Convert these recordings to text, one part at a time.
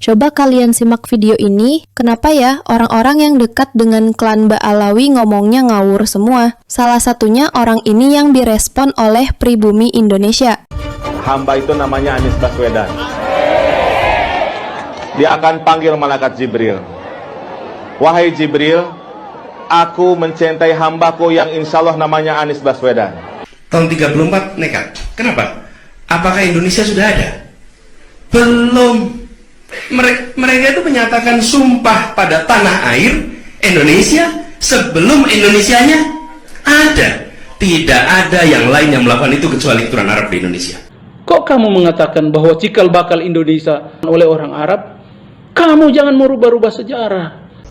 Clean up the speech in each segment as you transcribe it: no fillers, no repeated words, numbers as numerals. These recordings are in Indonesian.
Coba kalian simak video ini, kenapa ya orang-orang yang dekat dengan klan Ba'alawi ngomongnya ngawur semua? Salah satunya orang ini yang direspon oleh pribumi Indonesia. Hamba itu namanya Anies Baswedan. Dia akan panggil malaikat Jibril. Wahai Jibril, aku mencintai hambaku yang insya Allah namanya Anies Baswedan. Tahun 34 nekat. Kenapa? Apakah Indonesia sudah ada? Belum. Mereka itu menyatakan sumpah pada tanah air Indonesia sebelum Indonesianya ada. Tidak ada yang lain yang melakukan itu kecuali keturunan Arab di Indonesia. Kok kamu mengatakan bahwa cikal bakal Indonesia oleh orang Arab? Kamu jangan merubah-rubah sejarah.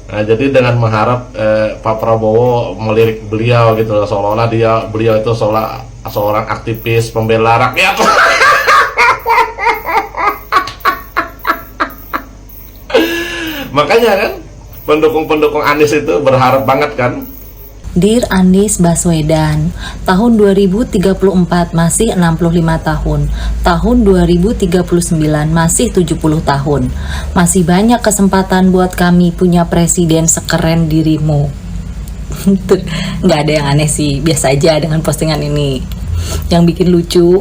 Nah, jadi dengan mengharap Pak Prabowo melirik beliau gitu, seolah-olah beliau itu seorang aktivis pembela rakyat. Makanya kan pendukung-pendukung Anies itu berharap banget kan. Dear Anies Baswedan, tahun 2034 masih 65 tahun, tahun 2039 masih 70 tahun. Masih banyak kesempatan buat kami punya presiden sekeren dirimu. Nggak ada yang aneh sih, biasa aja dengan postingan ini. Yang bikin lucu.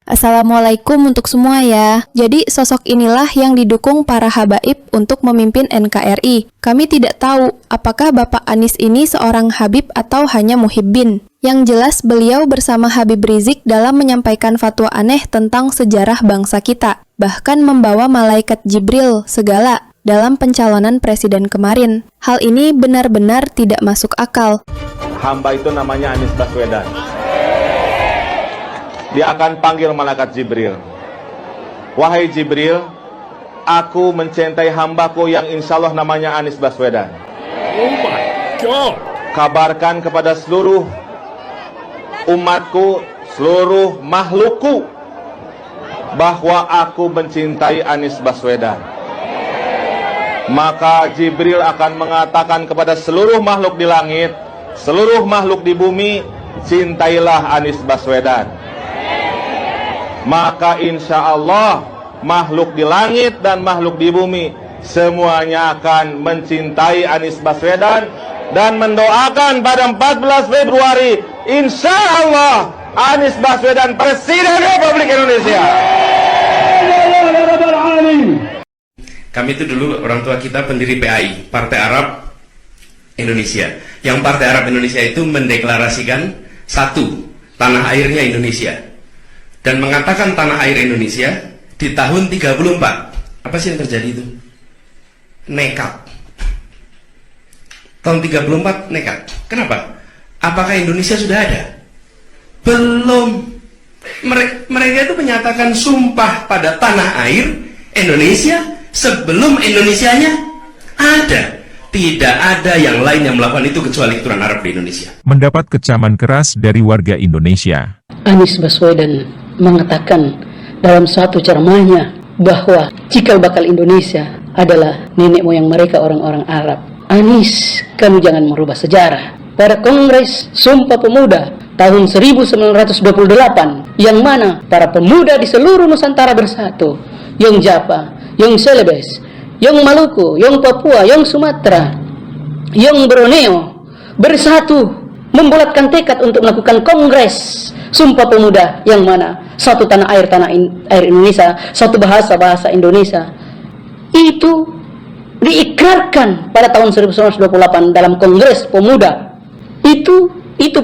Assalamualaikum untuk semua ya. Jadi sosok inilah yang didukung para habaib untuk memimpin NKRI. Kami tidak tahu apakah Bapak Anies ini seorang Habib atau hanya muhibbin. Yang jelas beliau bersama Habib Rizik dalam menyampaikan fatwa aneh tentang sejarah bangsa kita. Bahkan membawa malaikat Jibril segala dalam pencalonan presiden kemarin. Hal ini benar-benar tidak masuk akal. Hamba itu namanya Anies Baswedan. Dia akan panggil malaikat Jibril. Wahai Jibril, aku mencintai hambaku yang insya Allah namanya Anies Baswedan. Oh my God. Kabarkan kepada seluruh umatku, seluruh makhlukku, bahwa aku mencintai Anies Baswedan. Maka Jibril akan mengatakan kepada seluruh makhluk di langit, seluruh makhluk di bumi, cintailah Anies Baswedan. Maka insya Allah makhluk di langit dan makhluk di bumi semuanya akan mencintai Anies Baswedan dan mendoakan pada 14 Februari insya Allah Anies Baswedan Presiden Republik Indonesia. Kami itu dulu orang tua kita pendiri PAI, Partai Arab Indonesia. Yang Partai Arab Indonesia itu mendeklarasikan satu, tanah airnya Indonesia. Dan mengatakan tanah air Indonesia di tahun 34. Apa sih yang terjadi itu? Nekat. Tahun 34 nekat. Kenapa? Apakah Indonesia sudah ada? Belum. Mereka itu menyatakan sumpah pada tanah air Indonesia sebelum Indonesianya ada. Tidak ada yang lain yang melakukan itu kecuali keturunan Arab di Indonesia. Mendapat kecaman keras dari warga Indonesia. Anies Baswedan mengatakan dalam suatu ceramahnya bahwa cikal bakal Indonesia adalah nenek moyang mereka orang-orang Arab. Anies, kamu jangan merubah sejarah. Pada Kongres Sumpah Pemuda tahun 1928, yang mana para pemuda di seluruh Nusantara bersatu, yang Java, yang Celebes, yang Maluku, yang Papua, yang Sumatera, yang Borneo bersatu membulatkan tekad untuk melakukan Kongres Sumpah Pemuda, yang mana satu tanah air air Indonesia, satu bahasa Indonesia. Itu diikrarkan pada tahun 1928 dalam Kongres Pemuda. Itu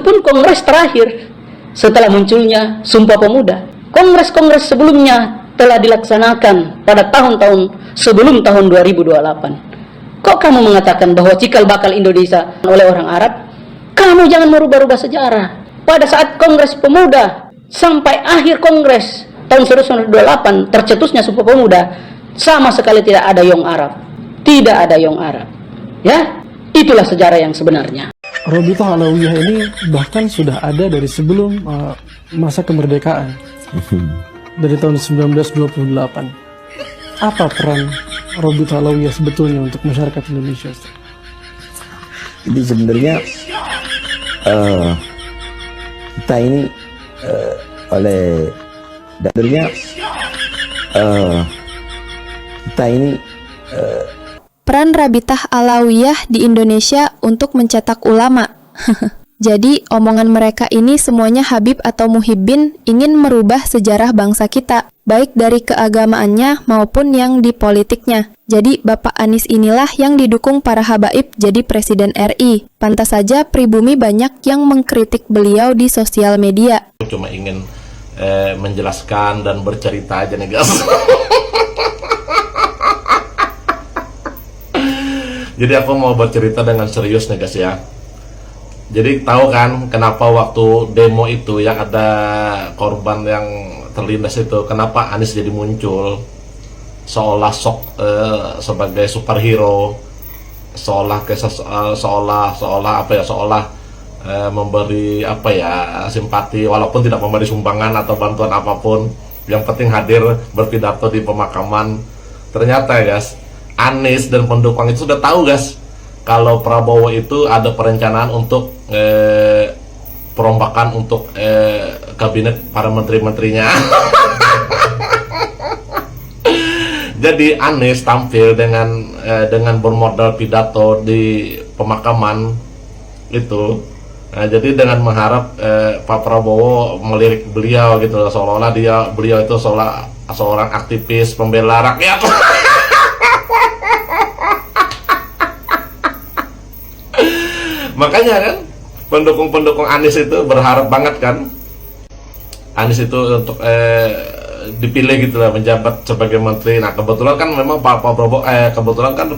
pun kongres terakhir setelah munculnya Sumpah Pemuda. Kongres-kongres sebelumnya telah dilaksanakan pada tahun-tahun sebelum tahun 2028. Kok kamu mengatakan bahwa cikal bakal Indonesia oleh orang Arab? Kamu jangan merubah-rubah sejarah. Pada saat Kongres Pemuda sampai akhir Kongres tahun 1928 tercetusnya Sumpah Pemuda, sama sekali tidak ada Yong Arab. Tidak ada Yong Arab. Ya, itulah sejarah yang sebenarnya. Rabithah Alawiyah ini bahkan sudah ada dari sebelum masa kemerdekaan. dari tahun 1928. Apa peran Robit Alawiyah sebetulnya untuk masyarakat Indonesia, Ustaz? Jadi sebenarnya kita ini oleh daerahnya kita ini Peran Rabitah Alawiyah di Indonesia untuk mencetak ulama. Jadi, omongan mereka ini semuanya Habib atau Muhibbin ingin merubah sejarah bangsa kita, baik dari keagamaannya maupun yang di politiknya. Jadi, Bapak Anies inilah yang didukung para habaib jadi Presiden RI. Pantas saja pribumi banyak yang mengkritik beliau di sosial media. Cuma ingin menjelaskan dan bercerita aja nih guys. Jadi aku mau bercerita dengan serius nih guys ya. Jadi tahu kan kenapa waktu demo itu yang ada korban yang terlindas itu, kenapa Anies jadi muncul seolah sebagai superhero, seolah memberi simpati walaupun tidak memberi sumbangan atau bantuan apapun, yang penting hadir berpidato di pemakaman. Ternyata ya guys, Anies dan pendukung itu sudah tahu guys kalau Prabowo itu ada perencanaan untuk perombakan untuk kabinet para menteri-menterinya. Jadi Anies tampil dengan bermodal pidato di pemakaman itu. Nah, jadi dengan mengharap Pak Prabowo melirik beliau gitu, seolah-olah beliau itu seorang aktivis pembela rakyat. Makanya kan pendukung Anies itu berharap banget kan Anies itu untuk dipilih gitu lah menjabat sebagai menteri. Nah kebetulan kan memang Pak Prabowo kebetulan kan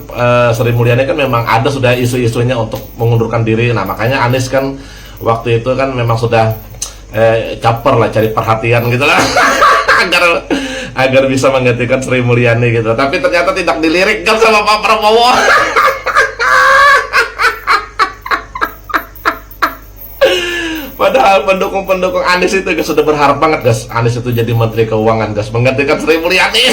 Sri Mulyani kan memang ada sudah isu-isunya untuk mengundurkan diri. Nah makanya Anies kan waktu itu kan memang sudah caper lah, cari perhatian gitu lah agar bisa menggantikan Sri Mulyani gitu. Tapi ternyata tidak dilirik kan sama Pak Prabowo. Padahal pendukung Anies itu sudah berharap banget guys Anies itu jadi Menteri Keuangan guys, menggantikan Sri Mulyani.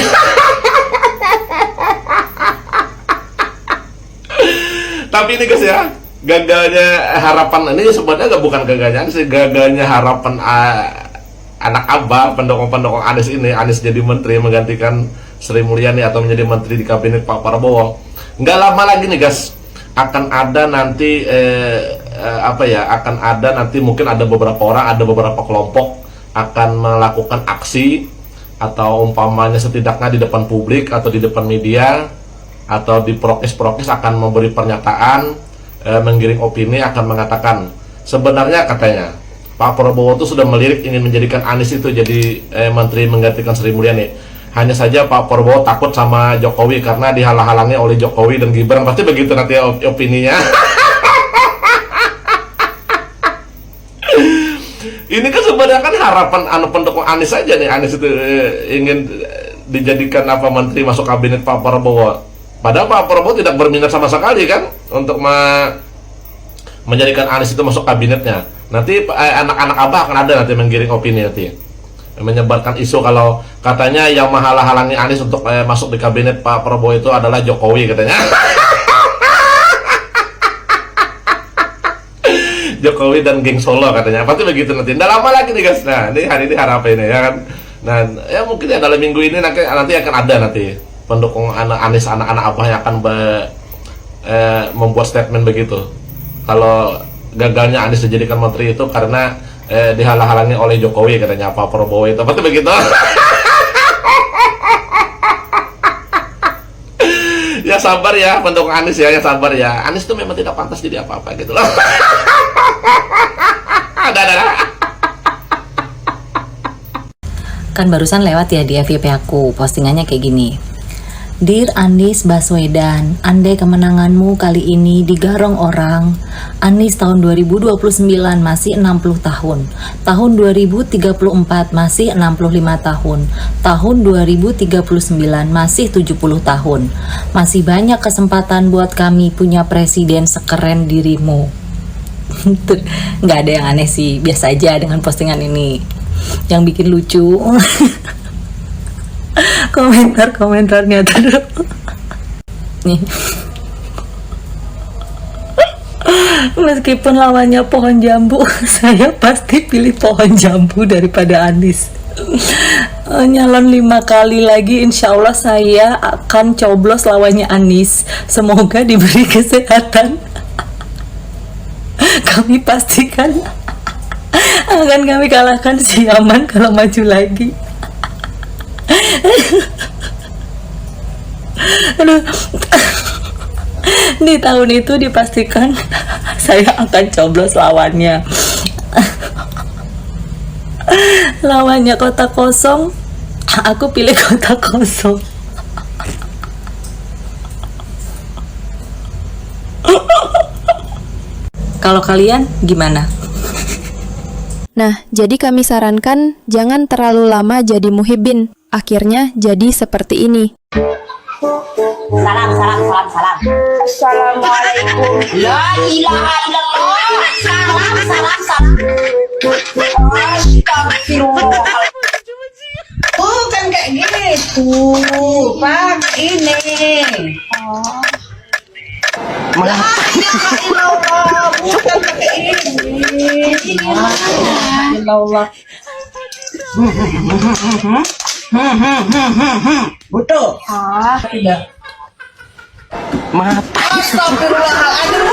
Tapi ini guys ya, gagalnya harapan ini sebenarnya bukan gagalnya Anies, gagalnya harapan anak abah pendukung Anies ini, Anies jadi menteri menggantikan Sri Mulyani atau menjadi menteri di kabinet Pak Prabowo. Nggak lama lagi nih guys, akan ada nanti akan ada nanti mungkin ada beberapa orang, ada beberapa kelompok akan melakukan aksi atau umpamanya setidaknya di depan publik atau di depan media atau di prokes akan memberi pernyataan, menggiring opini, akan mengatakan sebenarnya katanya Pak Prabowo itu sudah melirik ingin menjadikan Anies itu jadi menteri menggantikan Sri Mulyani. Hanya saja Pak Prabowo takut sama Jokowi karena dihalang-halangi oleh Jokowi dan Gibran. Pasti begitu nanti opininya. Ini kan sebenarnya kan harapan pendukung Anies saja nih. Anies itu ingin dijadikan menteri masuk kabinet Pak Prabowo. Padahal Pak Prabowo tidak berminat sama sekali kan untuk menjadikan Anies itu masuk kabinetnya. Nanti anak-anak abah akan ada nanti menggiring opini nanti, menyebarkan isu kalau katanya yang menghalang-halangi Anies untuk masuk di kabinet Pak Prabowo itu adalah Jokowi katanya. Jokowi dan geng Solo katanya. Pasti begitu nanti. Nggak lama lagi nih guys. Nah, ini hari ini harapan ini ya kan. Nah, ya mungkin ya dalam minggu ini nanti akan ada nanti pendukung Anies, anak-anak abah yang akan membuat statement begitu. Kalau gagalnya Anies dijadikan menteri itu karena dihalang-halangi oleh Jokowi katanya Pak Prabowo itu. Pasti begitu. Ya sabar ya pendukung Anies ya sabar ya. Anies itu memang tidak pantas jadi apa-apa gitu loh. Kan barusan lewat ya di FYP aku, postingannya kayak gini. Dear Anies Baswedan, andai kemenanganmu kali ini digarong orang, Anies tahun 2029 masih 60 tahun, tahun 2034 masih 65 tahun, tahun 2039 masih 70 tahun. Masih banyak kesempatan buat kami punya presiden sekeren dirimu. Nggak ada yang aneh sih, biasa aja dengan postingan ini. yang bikin lucu. Komentarnya tuh nih. Meskipun lawannya pohon jambu, saya pasti pilih pohon jambu daripada Anies. Nyalon 5 kali lagi, insya Allah saya akan coblos lawannya Anies. Semoga diberi kesehatan. Kami pastikan akan kami kalahkan si Yaman kalau maju lagi. Aduh. Di tahun itu dipastikan saya akan coblos lawannya. Lawannya kota kosong, aku pilih kota kosong. Kalau kalian gimana? Nah, jadi kami sarankan jangan terlalu lama jadi muhibbin. Akhirnya jadi seperti ini. Salam. Assalamualaikum. La ilaha illallah. Salam. Astagfirullah. Bukan kayak gitu, Pak. Ini. La ilaha illallah. Bukan kayak ini. La ilaha illallah. Betul. Tidak. Mata. Astagfirullahaladzim.